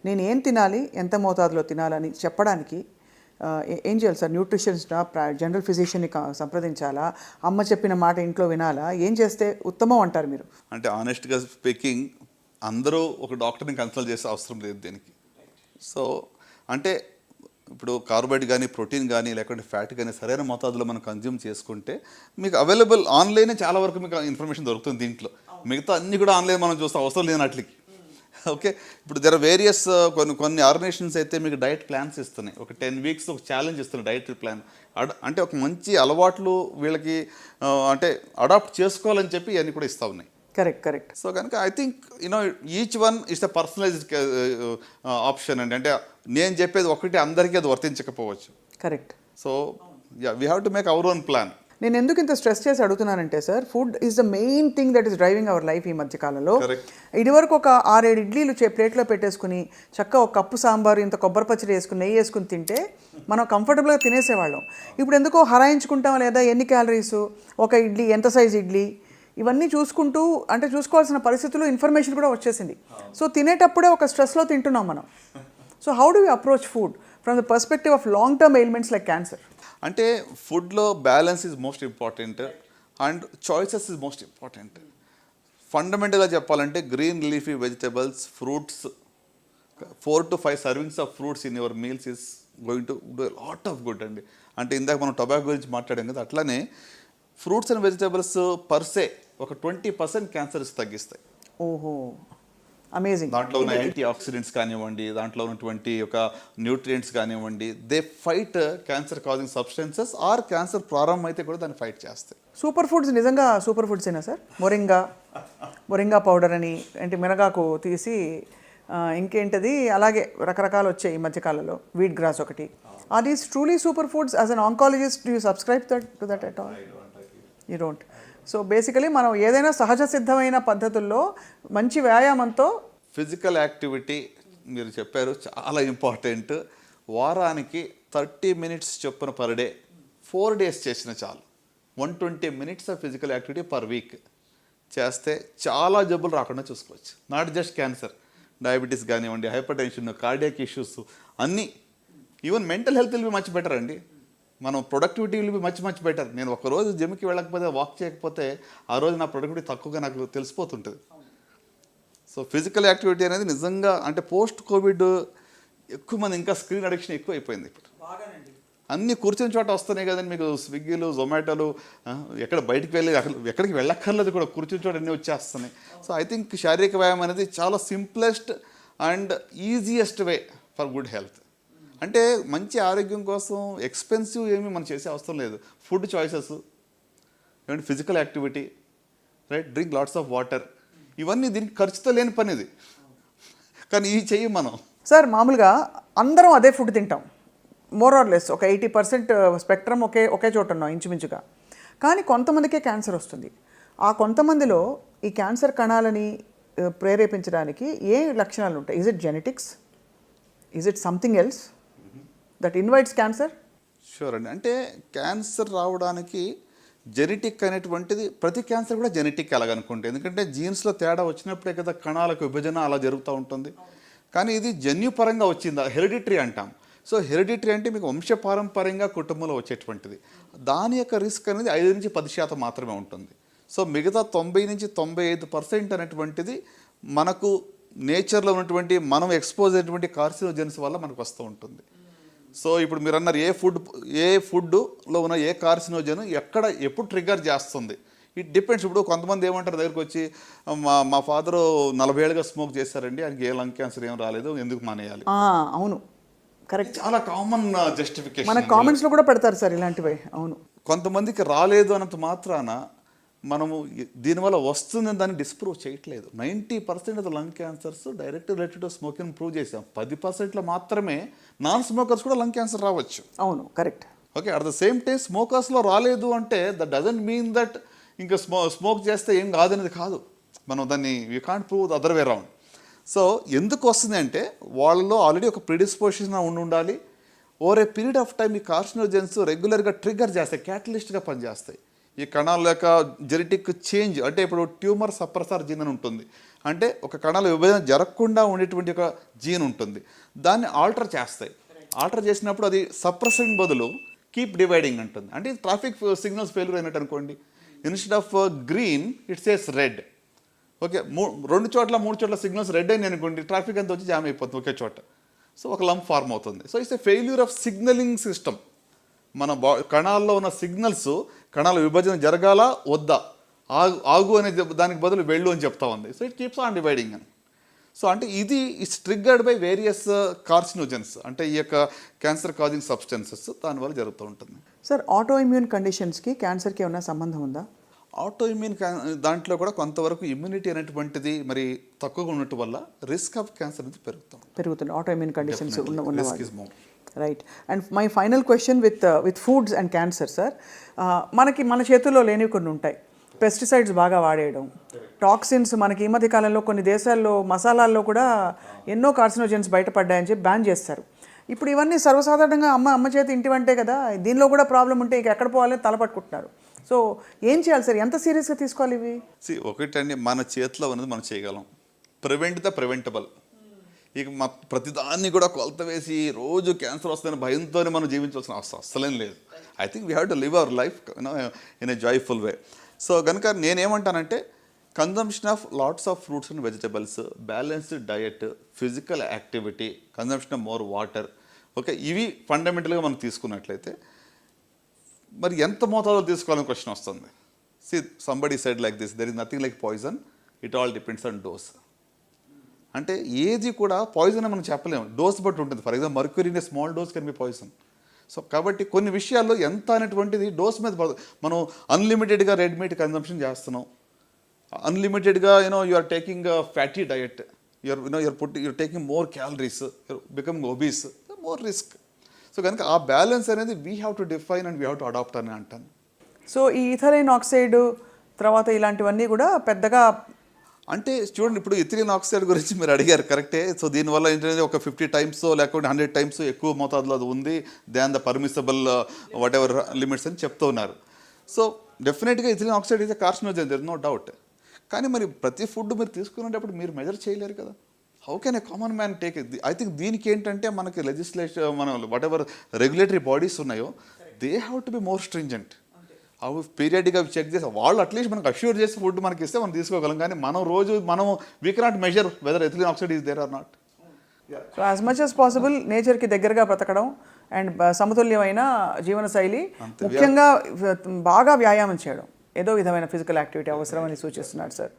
నేను ఏం తినాలి, ఎంత మోతాదులో తినాలని చెప్పడానికి ఏం చేయాలి సార్? న్యూట్రిషనిస్టా, జనరల్ ఫిజిషియన్ని సంప్రదించాలా, అమ్మ చెప్పిన మాట ఇంట్లో వినాలా, ఏం చేస్తే ఉత్తమం అంటారు మీరు? అంటే ఆనెస్ట్గా స్పీకింగ్ అందరూ ఒక డాక్టర్ని కన్సల్ట్ చేసే అవసరం లేదు దీనికి. సో అంటే ఇప్పుడు కార్బోహైడ్రేట్ కానీ, ప్రోటీన్ కానీ, లేకుంటే ఫ్యాట్ కానీ సరైన మోతాదులో మనం కన్జ్యూమ్ చేసుకుంటే మీకు అవైలబుల్ ఆన్లైనే చాలా వరకు మీకు ఇన్ఫర్మేషన్ దొరుకుతుంది. దీంట్లో మిగతా అన్నీ కూడా ఆన్లైన్ మనం చూస్తే అవసరం లేనట్లకి. ఓకే, ఇప్పుడు జర వేరియస్ కొన్ని ఆర్గనైజేషన్స్ అయితే మీకు డైట్ ప్లాన్స్ ఇస్తున్నాయి. ఒక 10 weeks ఒక ఛాలెంజ్ ఇస్తున్నాయి డైట్ ప్లాన్. అంటే ఒక మంచి అలవాట్లు వీళ్ళకి అంటే అడాప్ట్ చేసుకోవాలని చెప్పి ఇవన్నీ కూడా ఇస్తూ ఉన్నాయి. కరెక్ట్. సో కనుక I think each one is the personalized option అండి. అంటే నేను చెప్పేది ఒకటి అందరికీ అది వర్తించకపోవచ్చు. Correct. So we have to make our own plan. నేను ఎందుకు ఇంత స్ట్రెస్ చేసి అడుగుతున్నానంటే sir, food is the main thing that is driving our life ఈ మధ్యకాలంలో. ఇదివరకు ఒక 6-7 ఇడ్లీలు ప్లేట్లో పెట్టేసుకుని చక్కగా ఒక కప్పు సాంబారు, ఇంత కొబ్బరి పచ్చడి వేసుకుని, నెయ్యి వేసుకుని తింటే మనం కంఫర్టబుల్గా తినేసేవాళ్ళం. ఇప్పుడు ఎందుకో హరాయించుకుంటాం, లేదా ఎన్ని క్యాలరీస్, ఒక ఇడ్లీ ఎంత సైజ్ ఇడ్లీ, ఇవన్నీ చూసుకుంటూ అంటే చూసుకోవాల్సిన పరిస్థితుల్లో ఇన్ఫర్మేషన్ కూడా వచ్చేసింది. సో తినేటప్పుడే ఒక స్ట్రెస్లో తింటున్నాం మనం. So how do you approach food from the perspective of long term ailments like cancer? అంటే ఫుడ్లో balance is most important and choices is most important. ఫండమెంటల్గా చెప్పాలంటే green leafy vegetables, fruits, 4 to 5 servings of fruits in your meals is going to do lot of good అండి. అంటే ఇందాక మనం tobacco గురించి మాట్లాడాం కదా, అట్లానే ఫ్రూట్స్ అండ్ వెజిటబుల్స్ పర్సే ఒక 20% క్యాన్సర్స్ తగ్గిస్తాయి. ఓహో, అమేజింగ్. దాంట్లో ఉన్న యాంటీ ఆక్సిడెంట్స్ కానివ్వండి, దాంట్లో ఉన్నటువంటి ఒక న్యూట్రియంట్స్ కానివ్వండి, they fight cancer causing substances or cancer ప్రారంభం అయితే కూడా దాన్ని ఫైట్ చేస్తాయి. సూపర్ ఫుడ్స్ నిజంగా సూపర్ ఫుడ్సేనా సార్? మొరింగా పౌడర్ అని, అంటే మినగాకు తీసి ఇంకేంటది అలాగే రకరకాలు వచ్చాయి ఈ మధ్యకాలంలో, వీట్ గ్రాస్ ఒకటి. Are these truly super foods? As an oncologist do you subscribe to that at all? You don't. So basically మనం ఏదైనా సహజ సిద్ధమైన పద్ధతుల్లో మంచి వ్యాయామంతో ఫిజికల్ యాక్టివిటీ మీరు చెప్పారు చాలా ఇంపార్టెంట్. వారానికి 30 minutes చొప్పున పర్ డే 4 days చేసిన చాలు. 120 minutes of physical activity per week చేస్తే చాలా జబ్బులు రాకుండా చూసుకోవచ్చు. నాట్ జస్ట్ క్యాన్సర్, డయాబెటీస్ కానివ్వండి, హైపర్ టెన్షన్, కార్డియాక్ ఇష్యూస్ అన్నీ. Even mental health will be much better అండి. మనం productivity will be much better. నేను ఒకరోజు జిమ్కి వెళ్ళకపోతే, వాక్ చేయకపోతే ఆ రోజు నా ప్రొడక్టివిటీ తక్కువగా నాకు తెలిసిపోతుంటుంది. సో ఫిజికల్ యాక్టివిటీ అనేది నిజంగా అంటే పోస్ట్ కోవిడ్ ఎక్కువ మంది ఇంకా స్క్రీన్ అడిక్షన్ ఎక్కువ అయిపోయింది. ఇప్పుడు అన్నీ కూర్చుని చోట వస్తున్నాయి కదండి మీకు, స్విగ్గీలు, జొమాటోలు, ఎక్కడ బయటికి వెళ్ళి ఎక్కడికి వెళ్ళక్కర్లేదు కూడా, కూర్చుని చోట అన్నీ వచ్చేస్తున్నాయి. సో ఐ థింక్ శారీరక వ్యాయామం అనేది చాలా simplest and easiest way for good health. అంటే మంచి ఆరోగ్యం కోసం ఎక్స్పెన్సివ్ ఏమీ మనం చేసే అవసరం లేదు. ఫుడ్ చాయిసెస్, ఏమంటే physical activity, right, drink lots of water, ఇవన్నీ దీనికి ఖర్చుతో లేని పని ఇది. కానీ ఇవి చెయ్యం మనం. సార్ మామూలుగా అందరం అదే ఫుడ్ తింటాం, మోర్ ఆర్ లెస్ ఒక 80% స్పెక్ట్రమ్ ఒకే చోట ఉన్నాం ఇంచుమించుగా. కానీ కొంతమందికే క్యాన్సర్ వస్తుంది. ఆ కొంతమందిలో ఈ క్యాన్సర్ కణాలని ప్రేరేపించడానికి ఏ లక్షణాలు ఉంటాయి? Is it genetics? Is it something else that invites cancer? Sure అండి. అంటే క్యాన్సర్ రావడానికి జెనెటిక్ అనేటువంటిది, ప్రతి క్యాన్సర్ కూడా జెనెటిక్ అలాగనుకుంటే, ఎందుకంటే జీన్స్లో తేడా వచ్చినప్పుడే కదా కణాలకు విభజన అలా జరుగుతూ ఉంటుంది. కానీ ఇది జన్యుపరంగా వచ్చిందా, హెరిడిటరీ అంటాం. సో హెరిడిటరీ అంటే మీకు వంశపారంపర్యంగా కుటుంబంలో వచ్చేటువంటిది. దాని యొక్క రిస్క్ అనేది 5 నుంచి 10% మాత్రమే ఉంటుంది. సో మిగతా 90 నుంచి 95% అనేటువంటిది మనకు నేచర్లో ఉన్నటువంటి మనం ఎక్స్పోజ్ అయినటువంటి కార్సినోజెన్స్ వల్ల మనకు వస్తూ ఉంటుంది. సో ఇప్పుడు మీరు అన్నారు ఏ ఫుడ్లో ఉన్న ఏ కార్సినోజన్ ఎప్పుడు ట్రిగ్గర్ చేస్తుంది, ఇట్ డిపెండ్స్. ఇప్పుడు కొంతమంది ఏమంటారు దగ్గరికి వచ్చి, మా ఫాదరు 40 ఏళ్ళుగా స్మోక్ చేశారండి, ఆయనకి ఏ లంగ్ క్యాన్సర్ ఏం రాలేదు, ఎందుకు మానేయాలి? అవును, కరెక్ట్. చాలా కామన్ జస్టిఫికేషన్ మన కామెంట్స్లో కూడా పెడతారు సార్ ఇలాంటివి. అవును, కొంతమందికి రాలేదు అన్నంత మాత్రాన మనము దీనివల్ల వస్తుందని దాన్ని డిస్ప్రూవ్ చేయట్లేదు. 90% of the lung cancers direct related to smoking prove చేసాం. 10% మాత్రమే నాన్ స్మోకర్స్ కూడా లంగ్ క్యాన్సర్ రావచ్చు. అవును, correct. Okay, at the same time స్మోకర్స్లో రాలేదు అంటే దట్ డజంట్ మీన్ దట్ ఇంకా స్మోక్ చేస్తే ఏం కాదనేది కాదు. మనం దాన్ని you can't prove the other way round. So ఎందుకు వస్తుంది అంటే వాళ్ళలో ఆల్రెడీ ఒక ప్రిడిస్పోజిషన్ ఉండాలి. Over a period of time ఈ కార్సినోజెన్స్ రెగ్యులర్గా ట్రిగ్గర్ చేస్తాయి, క్యాటలిస్ట్గా పనిచేస్తాయి. ఈ కణాల యొక్క జెనెటిక్ చేంజ్ అంటే ఇప్పుడు ట్యూమర్ సప్రెసర్ జీన్ అని ఉంటుంది. అంటే ఒక కణాల విభజన జరగకుండా ఉండేటువంటి ఒక జీన్ ఉంటుంది, దాన్ని ఆల్టర్ చేస్తాయి. ఆల్టర్ చేసినప్పుడు అది సప్రెసింగ్ బదులు కీప్ డివైడింగ్ అంటుంది. అంటే ట్రాఫిక్ సిగ్నల్స్ ఫెయిల్యూర్ అయినట్టు అనుకోండి. Instead of green it says red. Okay, 2 చోట్ల 3 చోట్ల సిగ్నల్స్ రెడ్ అయింది అనుకోండి, ట్రాఫిక్ అంతా వచ్చి జామ్ అయిపోతుంది ఒకే చోట. సో ఒక లంప్ ఫార్మ్ అవుతుంది. So it's a failure of signalling system. మన కణాల్లో ఉన్న సిగ్నల్స్ కణాల విభజన జరగాల వద్దా, ఆగు అనే దానికి బదులు వెళ్ళు అని చెప్తా ఉంది. So it keeps on dividing అని. సో అంటే ఇది it's triggered by various carcinogens, అంటే ఈ యొక్క క్యాన్సర్ కాజింగ్ సబ్స్టెన్సెస్ దానివల్ల జరుగుతూ ఉంటుంది. సార్ ఆటో ఇమ్యూన్ కండిషన్స్కి క్యాన్సర్కి ఏమైనా సంబంధం ఉందా? ఆటో ఇమ్యూన్ దాంట్లో కూడా కొంతవరకు ఇమ్యూనిటీ అనేటువంటిది మరి తక్కువగా ఉండటం వల్ల రిస్క్ ఆఫ్ క్యాన్సర్ అనేది పెరుగుతుంది auto immune conditions risk is more. Right. And my final question with foods and cancer sir, మన చేతుల్లో లేనివి కొన్ని ఉంటాయి. పెస్టిసైడ్స్ బాగా వాడేయడం, టాక్సిన్స్, మనకి ఈ మధ్య కాలంలో కొన్ని దేశాల్లో మసాలాల్లో కూడా ఎన్నో కార్సినోజన్స్ బయటపడ్డాయని చెప్పి బ్యాన్ చేస్తారు. ఇప్పుడు ఇవన్నీ సర్వసాధారణంగా అమ్మ చేతి ఇంటి వంటే కదా, దీనిలో కూడా ప్రాబ్లం ఉంటే ఇక ఎక్కడ పోవాలని తలపట్టుకుంటున్నారు. సో ఏం చేయాలి సార్, ఎంత సీరియస్గా తీసుకోవాలి ఇవి? ఒకటండి, మన చేతిలో ఉన్నది మనం చేయగలం. Prevent the preventable. ఇక ప్రతిదాన్ని కూడా కొలత వేసి రోజు క్యాన్సర్ వస్తుందని భయంతోనే మనం జీవించాల్సిన అవసరం అస్సలేం లేదు. I think we have to live our life in a joyful way. So కనుక నేనేమంటానంటే consumption of lots of fruits and vegetables, balanced diet, physical activity, consumption of more water, okay, ఇవి ఫండమెంటల్గా మనం తీసుకున్నట్లయితే మరి ఎంత మోతాదులో తీసుకోవాలని క్వశ్చన్ వస్తుంది. See somebody said like this, there is nothing like poison, it all depends on dose. అంటే ఏది కూడా పాయిజన్ అని మనం చెప్పలేము, డోస్ బట్టి ఉంటుంది. For example mercury in a small dose can be poison. So కాబట్టి కొన్ని విషయాల్లో ఎంత అనేటువంటిది డోస్ మీద పడదు. మనం అన్లిమిటెడ్గా రెడ్ మీట్ కన్జంప్షన్ చేస్తున్నాం, అన్లిమిటెడ్గా you are taking fatty diet, you're taking more calories, becoming obese, more risk. So కనుక ఆ బ్యాలెన్స్ అనేది we have to define and we have to adapt అని అంటాను. సో ఈ ఇథైలిన్ ఆక్సైడ్ తర్వాత ఇలాంటివన్నీ కూడా పెద్దగా అంటే చూడండి, ఇప్పుడు ఇథిలిన్ ఆక్సైడ్ గురించి మీరు అడిగారు, కరెక్టే. సో దీనివల్ల ఏంటంటే ఒక 50 టైమ్స్ లేకపోతే 100 టైమ్స్ ఎక్కువ మోతాదులో అది ఉంది than the permissible whatever limits అని చెప్తూ ఉన్నారు. సో డెఫినెట్గా ethylene oxide is a carcinogen, there is no doubt. కానీ మరి ప్రతి ఫుడ్ మీరు తీసుకునేటప్పుడు మీరు మెజర్ చేయలేరు కదా. How can a common man take it? I think దీనికి ఏంటంటే మనకి లెజిస్లేషన్, మన వాట్ ఎవర్ రెగ్యులేటరీ బాడీస్ ఉన్నాయో they have to be more stringent. అవి పీరియడ్గా చెక్ చేసి వాళ్ళు అట్లీస్ట్ మనకు అష్యూర్ చేసి ఫుడ్ మనకి ఇస్తే మనం తీసుకోగలం. కానీ మనం we cannot measure whether ethylene oxide is there or not. So as much as possible నేచర్కి దగ్గరగా బ్రతకడం అండ్ సమతుల్యమైన జీవనశైలి, ముఖ్యంగా బాగా వ్యాయామం చేయడం, ఏదో విధమైన ఫిజికల్ యాక్టివిటీ అవసరం అని సూచిస్తున్నాడు సార్.